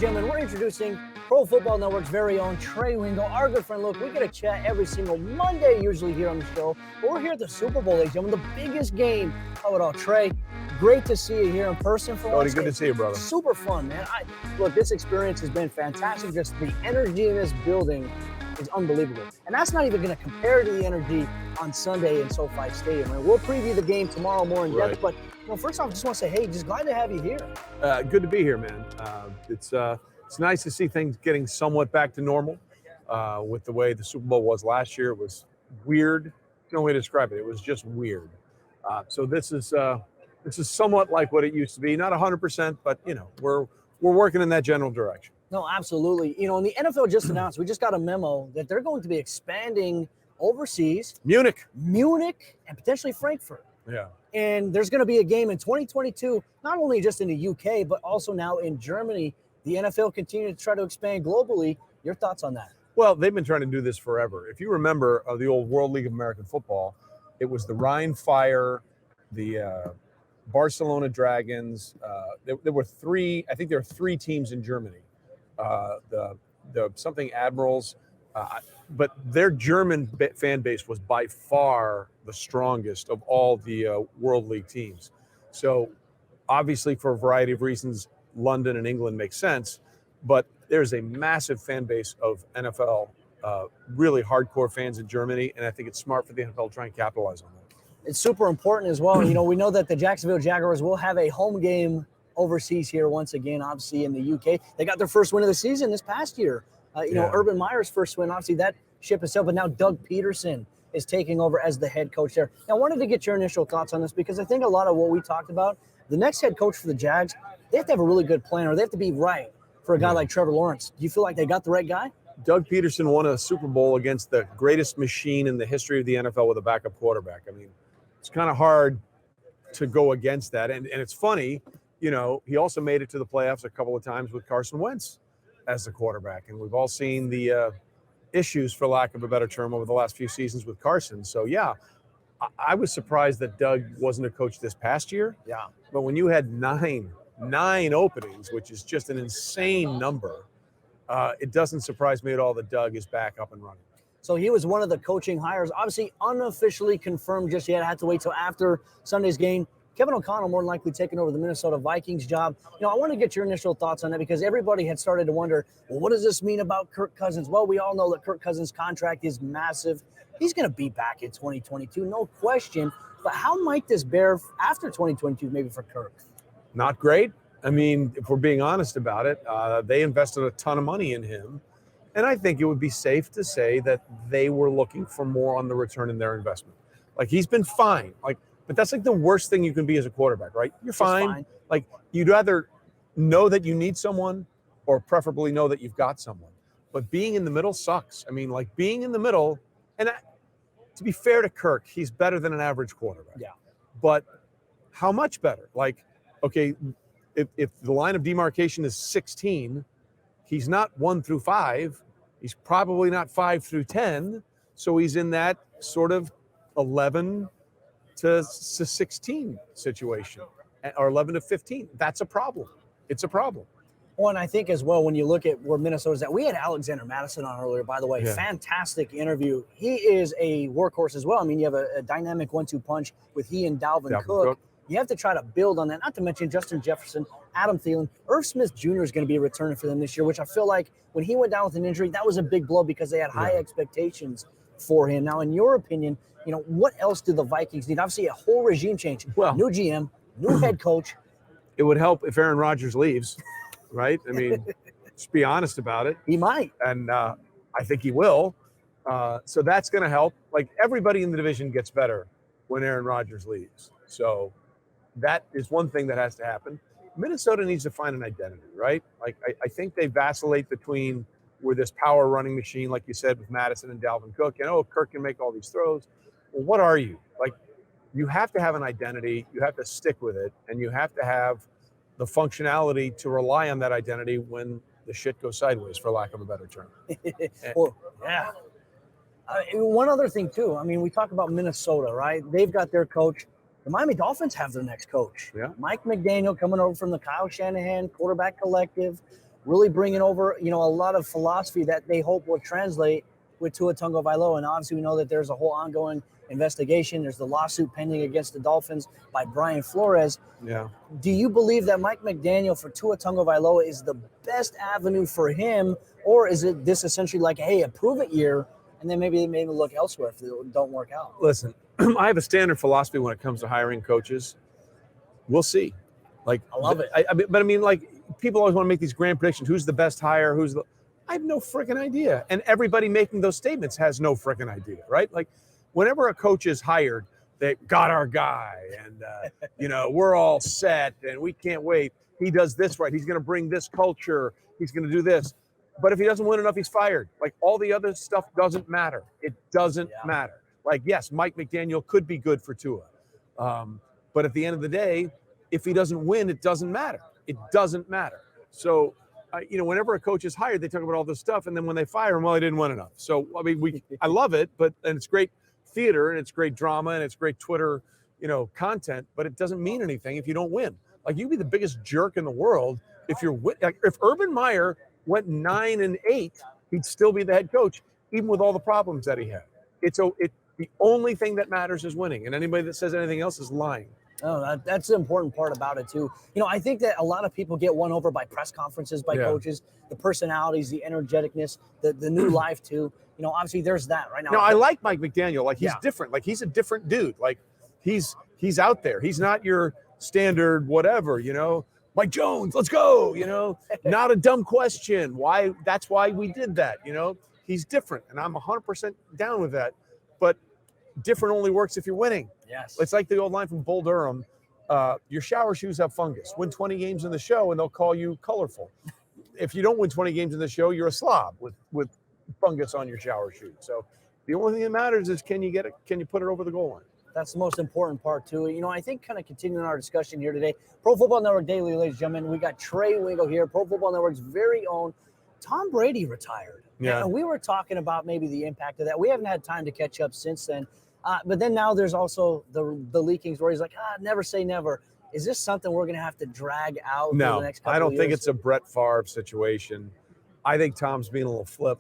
gentlemen, we're introducing Pro Football Network's very own Trey Wingo, our good friend. Look, we get a chat every single Monday, usually here on the show. But we're here at the Super Bowl, ladies and gentlemen, the biggest game of it all. Trey, great to see you here in person for Cody, once. good to see you, brother. Super fun, man. Look, this experience has been fantastic. Just the energy in this building is unbelievable. And that's not even going to compare to the energy on Sunday in SoFi Stadium. I mean, we'll preview the game tomorrow more in depth, but first off, I just want to say, hey, just glad to have you here. Good to be here, man. It's nice to see things getting somewhat back to normal with the way the Super Bowl was last year. It was weird. There's no way to describe it. It was just weird. So this is somewhat like what it used to be. Not 100%, but we're working in that general direction. No, absolutely. And the NFL just announced, we just got a memo that they're going to be expanding overseas. Munich, and potentially Frankfurt. Yeah. And there's going to be a game in 2022, not only just in the UK, but also now in Germany. The NFL continues to try to expand globally. Your thoughts on that? Well, they've been trying to do this forever. If you remember the old World League of American Football, it was the Rhine Fire, the Barcelona Dragons. There were three teams in Germany. The something Admirals, but their German fan base was by far the strongest of all the World League teams. So obviously for a variety of reasons, London and England make sense, but there's a massive fan base of NFL, really hardcore fans in Germany, and I think it's smart for the NFL to try and capitalize on that. It's super important as well. We know that the Jacksonville Jaguars will have a home game overseas here once again, obviously in the UK. They got their first win of the season this past year. Urban Meyer's first win, obviously that ship is sailed, but now Doug Pederson is taking over as the head coach there. Now, I wanted to get your initial thoughts on this because I think a lot of what we talked about, the next head coach for the Jags, they have to have a really good plan or they have to be right for a guy like Trevor Lawrence. Do you feel like they got the right guy? Doug Pederson won a Super Bowl against the greatest machine in the history of the NFL with a backup quarterback. I mean, it's kind of hard to go against that. And it's funny, he also made it to the playoffs a couple of times with Carson Wentz as the quarterback. And we've all seen the issues, for lack of a better term, over the last few seasons with Carson. So, yeah, I was surprised that Doug wasn't a coach this past year. Yeah. But when you had nine openings, which is just an insane number, it doesn't surprise me at all that Doug is back up and running. So he was one of the coaching hires, obviously unofficially confirmed just yet. I had to wait till after Sunday's game. Kevin O'Connell more than likely taking over the Minnesota Vikings job. I want to get your initial thoughts on that because everybody had started to wonder, well, what does this mean about Kirk Cousins? Well, we all know that Kirk Cousins' contract is massive. He's going to be back in 2022, no question. But how might this bear after 2022 maybe for Kirk? Not great. I mean, if we're being honest about it, they invested a ton of money in him. And I think it would be safe to say that they were looking for more on the return in their investment. Like, he's been fine. But that's like the worst thing you can be as a quarterback, right? You're fine. Like, you'd rather know that you need someone or preferably know that you've got someone. But being in the middle sucks. I mean, being in the middle, and to be fair to Kirk, he's better than an average quarterback. Yeah. But how much better? Okay, if the line of demarcation is 16, he's not 1 through 5. He's probably not 5 through 10. So he's in that sort of 11 to 16 situation, or 11 to 15. That's a problem. It's a problem. Well, and I think as well, when you look at where Minnesota's at, we had Alexander Madison on earlier, by the way. Yeah. Fantastic interview. He is a workhorse as well. I mean, you have a dynamic 1-2 punch with he and Dalvin Cook. You have to try to build on that, not to mention Justin Jefferson, Adam Thielen. Irv Smith Jr. is going to be returning for them this year, which I feel like when he went down with an injury, that was a big blow because they had high expectations for him. Now, in your opinion, what else do the Vikings need? Obviously, a whole regime change. Well, new GM, new head coach. It would help if Aaron Rodgers leaves, right? I mean, just be honest about it. He might. And I think he will. So that's going to help. Everybody in the division gets better when Aaron Rodgers leaves. So that is one thing that has to happen. Minnesota needs to find an identity, right? I think they vacillate between we're this power running machine, like you said, with Madison and Dalvin Cook, and Kirk can make all these throws. Well, what are you? You have to have an identity, you have to stick with it, and you have to have the functionality to rely on that identity when the shit goes sideways, for lack of a better term. Well, yeah. One other thing, too. I mean, we talk about Minnesota, right? They've got their coach. The Miami Dolphins have their next coach. Yeah. Mike McDaniel coming over from the Kyle Shanahan quarterback collective. really bringing over, a lot of philosophy that they hope will translate with Tua Tagovailoa. And obviously we know that there's a whole ongoing investigation. There's the lawsuit pending against the Dolphins by Brian Flores. Yeah. Do you believe that Mike McDaniel for Tua Tagovailoa is the best avenue for him, or is it this essentially like, hey, a prove-it year, and then maybe look elsewhere if they don't work out? Listen, I have a standard philosophy when it comes to hiring coaches. We'll see. Like, I love it. But I mean, like, people always want to make these grand predictions. Who's the best hire? I have no freaking idea. And everybody making those statements has no freaking idea, right? Like, whenever a coach is hired, they got our guy, and we're all set, and we can't wait. He does this right. He's going to bring this culture. He's going to do this. But if he doesn't win enough, he's fired. Like, all the other stuff doesn't matter. It doesn't matter. Like, yes, Mike McDaniel could be good for Tua, but at the end of the day, if he doesn't win, it doesn't matter. It doesn't matter. So, whenever a coach is hired, they talk about all this stuff, and then when they fire him, well, he didn't win enough. So, I mean, I love it, and it's great theater, and it's great drama, and it's great Twitter, content, but it doesn't mean anything if you don't win. Like, you'd be the biggest jerk in the world if if Urban Meyer went 9-8, he'd still be the head coach, even with all the problems that he had. The only thing that matters is winning, and anybody that says anything else is lying. Oh, that's the important part about it too. I think that a lot of people get won over by press conferences, by coaches, the personalities, the energeticness, the new life too. Obviously there's that right now. No, I like Mike McDaniel. Like, he's different. Like, he's a different dude. Like, he's out there. He's not your standard whatever, Mike Jones, let's go, not a dumb question. Why? That's why we did that, He's different, and I'm 100% down with that. But different only works if you're winning. Yes. It's like the old line from Bull Durham, your shower shoes have fungus. Win 20 games in the show, and they'll call you colorful. If you don't win 20 games in the show, you're a slob with fungus on your shower shoes. So the only thing that matters is can you put it over the goal line? That's the most important part too. I think kind of continuing our discussion here today, Pro Football Network Daily, ladies and gentlemen, we got Trey Wingo here, Pro Football Network's very own. Tom Brady retired. Yeah. And we were talking about maybe the impact of that. We haven't had time to catch up since then. But then now there's also the leaking stories like, never say never. Is this something we're going to have to drag out for the next couple of years? I don't think it's a Brett Favre situation. I think Tom's being a little flip,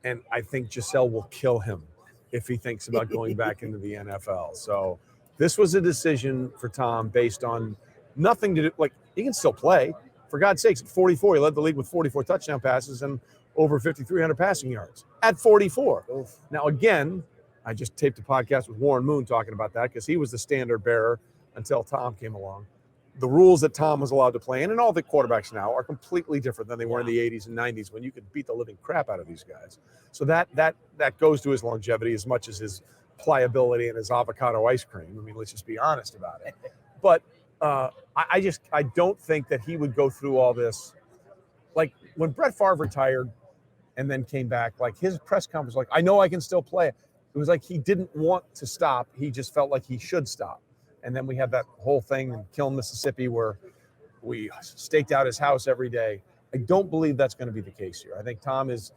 and I think Giselle will kill him if he thinks about going back into the NFL. So this was a decision for Tom based on nothing to do. Like, he can still play. For God's sakes, at 44, he led the league with 44 touchdown passes and over 5,300 passing yards at 44. Oof. Now, again, I just taped a podcast with Warren Moon talking about that because he was the standard bearer until Tom came along. The rules that Tom was allowed to play in, and all the quarterbacks now, are completely different than they were in the 80s and 90s when you could beat the living crap out of these guys. So that goes to his longevity as much as his pliability and his avocado ice cream. I mean, let's just be honest about it. But I don't think that he would go through all this. Like, when Brett Favre retired and then came back, like, his press conference was like, I know I can still play. It was like he didn't want to stop. He just felt like he should stop. And then we had that whole thing in Kiln, Mississippi, where we staked out his house every day. I don't believe that's going to be the case here. I think Tom is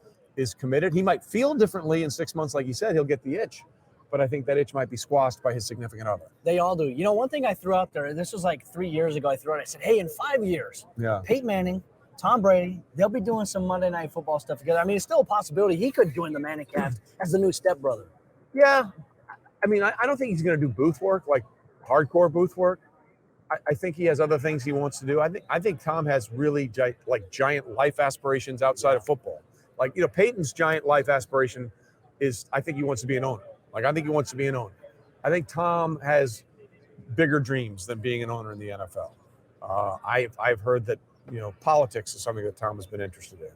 committed. He might feel differently in 6 months. Like he said, he'll get the itch. But I think that itch might be squashed by his significant other. They all do. One thing I threw out there, and this was like 3 years ago, I said, hey, in 5 years, Peyton Manning, Tom Brady, they'll be doing some Monday Night Football stuff together. I mean, it's still a possibility he could join the Manning cast as the new stepbrother. Yeah. I mean, I don't think he's going to do booth work, like hardcore booth work. I think he has other things he wants to do. I think Tom has really giant life aspirations outside of football. Like, Peyton's giant life aspiration is, I think he wants to be an owner. I think he wants to be an owner. I think Tom has bigger dreams than being an owner in the NFL. I've heard that, politics is something that Tom has been interested in.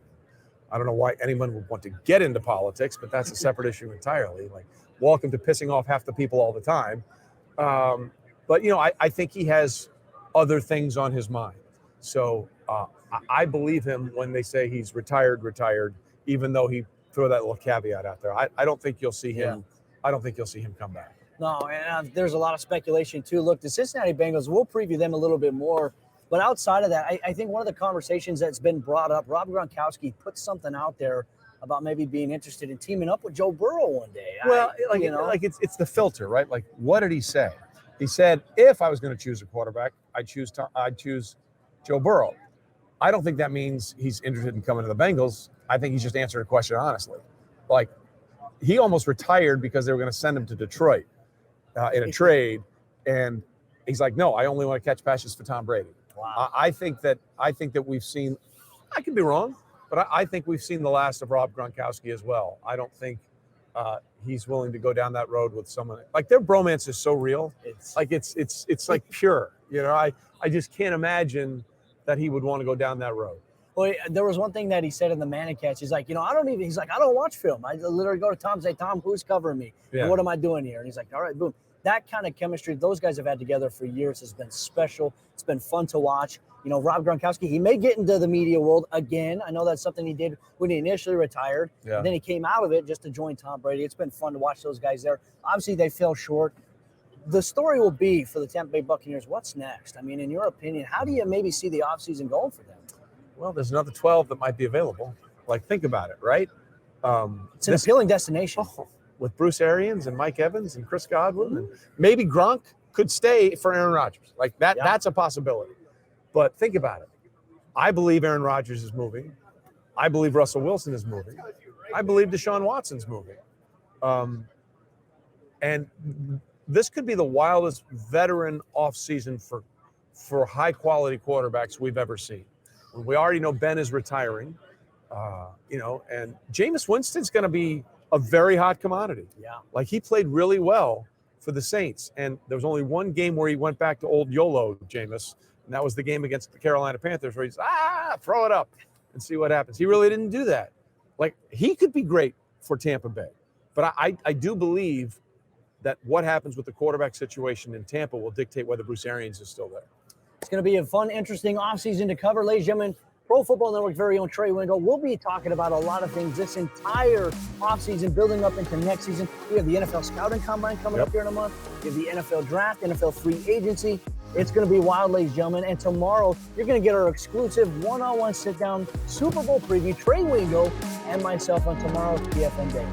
I don't know why anyone would want to get into politics, but that's a separate issue entirely. Like, welcome to pissing off half the people all the time. But I think he has other things on his mind. So I believe him when they say he's retired, even though he throw that little caveat out there. I don't think you'll see him. Yeah. I don't think you'll see him come back. No, and there's a lot of speculation too. Look, the Cincinnati Bengals, we'll preview them a little bit more. But outside of that, I think one of the conversations that's been brought up, Rob Gronkowski put something out there about maybe being interested in teaming up with Joe Burrow one day. Well, it's the filter, right? Like, what did he say? He said, if I was going to choose a quarterback, I'd choose Joe Burrow. I don't think that means he's interested in coming to the Bengals. I think he's just answering a question honestly. Like, he almost retired because they were going to send him to Detroit in a trade, and he's like, no, I only want to catch passes for Tom Brady. Wow. I think that we've seen. I could be wrong, but I think we've seen the last of Rob Gronkowski as well. I don't think he's willing to go down that road with someone. Like, their bromance is so real. It's like pure. You know, I just can't imagine that he would want to go down that road. Well, there was one thing that he said in the Manning catch. He's like, he's like, I don't watch film. I literally go to Tom and say, Tom, who's covering me? Yeah. And what am I doing here? And he's like, all right, boom. That kind of chemistry those guys have had together for years has been special. It's been fun to watch. Rob Gronkowski, he may get into the media world again. I know that's something he did when he initially retired. Yeah. And then he came out of it just to join Tom Brady. It's been fun to watch those guys there. Obviously, they fell short. The story will be for the Tampa Bay Buccaneers, what's next? I mean, in your opinion, how do you maybe see the offseason going for them? Well, there's another 12 that might be available. Like, think about it, right? It's an appealing destination. With Bruce Arians and Mike Evans and Chris Godwin, and maybe Gronk could stay for Aaron Rodgers. Like that, That's a possibility. But think about it. I believe Aaron Rodgers is moving. I believe Russell Wilson is moving. I believe Deshaun Watson's moving. And this could be the wildest veteran offseason for high-quality quarterbacks we've ever seen. We already know Ben is retiring, and Jameis Winston's going to be a very hot commodity. Yeah. Like, he played really well for the Saints. And there was only one game where he went back to old YOLO, Jameis. And that was the game against the Carolina Panthers where he's, throw it up and see what happens. He really didn't do that. Like, he could be great for Tampa Bay. But I do believe that what happens with the quarterback situation in Tampa will dictate whether Bruce Arians is still there. It's going to be a fun, interesting offseason to cover. Ladies and gentlemen, Pro Football Network's very own Trey Wingo. We'll be talking about a lot of things this entire offseason, building up into next season. We have the NFL Scouting Combine coming up here in a month. We have the NFL Draft, NFL Free Agency. It's going to be wild, ladies and gentlemen. And tomorrow, you're going to get our exclusive one-on-one sit-down Super Bowl preview. Trey Wingo and myself on tomorrow's PFN Day.